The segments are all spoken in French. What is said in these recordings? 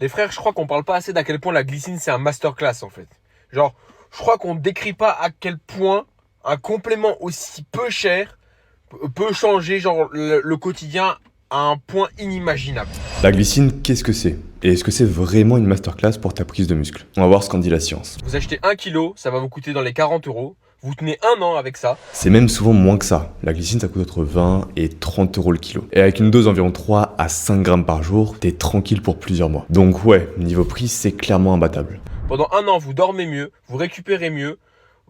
Les frères, je crois qu'on parle pas assez d'à quel point la glycine c'est un masterclass en fait. Genre, je crois qu'on décrit pas à quel point un complément aussi peu cher peut changer genre le quotidien à un point inimaginable. La glycine, qu'est-ce que c'est? Et est-ce que c'est vraiment une masterclass pour ta prise de muscle? On va voir ce qu'en dit la science. Vous achetez 1 kilo, ça va vous coûter dans les 40 euros. Vous tenez un an avec ça. C'est même souvent moins que ça. La glycine, ça coûte entre 20 et 30 euros le kilo. Et avec une dose d'environ 3 à 5 grammes par jour, t'es tranquille pour plusieurs mois. Donc ouais, niveau prix, c'est clairement imbattable. Pendant un an, vous dormez mieux, vous récupérez mieux,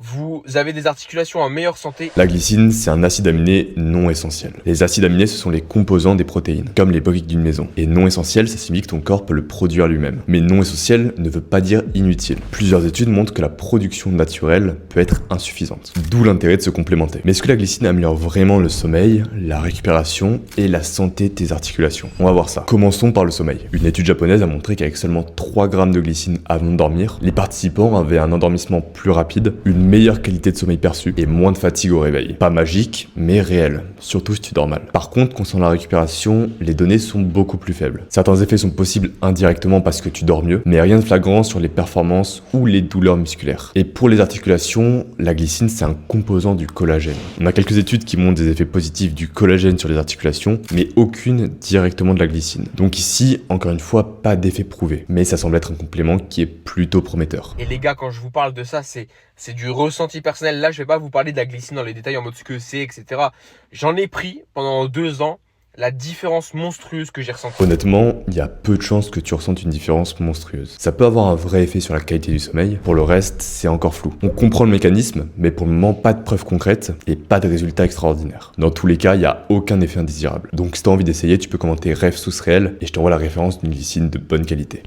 vous avez des articulations en meilleure santé. La glycine, c'est un acide aminé non essentiel. Les acides aminés, ce sont les composants des protéines, comme les briques d'une maison. Et non essentiel, ça signifie que ton corps peut le produire lui-même. Mais non essentiel ne veut pas dire inutile. Plusieurs études montrent que la production naturelle peut être insuffisante. D'où l'intérêt de se complémenter. Mais est-ce que la glycine améliore vraiment le sommeil, la récupération et la santé de tes articulations? On va voir ça. Commençons par le sommeil. Une étude japonaise a montré qu'avec seulement 3 grammes de glycine avant de dormir, les participants avaient un endormissement plus rapide, une meilleure qualité de sommeil perçue et moins de fatigue au réveil. Pas magique, mais réel, surtout si tu dors mal. Par contre, concernant la récupération, les données sont beaucoup plus faibles. Certains effets sont possibles indirectement parce que tu dors mieux, mais rien de flagrant sur les performances ou les douleurs musculaires. Et pour les articulations, la glycine, c'est un composant du collagène. On a quelques études qui montrent des effets positifs du collagène sur les articulations, mais aucune directement de la glycine. Donc ici, encore une fois, pas d'effet prouvé, mais ça semble être un complément qui est plutôt prometteur. Et les gars, quand je vous parle de ça, c'est du ressenti personnel. Là, je vais pas vous parler de la glycine dans les détails en mode ce que c'est, etc. J'en ai pris pendant 2 ans. La différence monstrueuse que j'ai ressentie. Honnêtement, il y a peu de chances que tu ressentes une différence monstrueuse. Ça peut avoir un vrai effet sur la qualité du sommeil, pour le reste, c'est encore flou. On comprend le mécanisme, mais pour le moment, pas de preuves concrètes et pas de résultats extraordinaires. Dans tous les cas, il n'y a aucun effet indésirable. Donc si tu as envie d'essayer, tu peux commenter rêve sous réel et je t'envoie la référence d'une glycine de bonne qualité.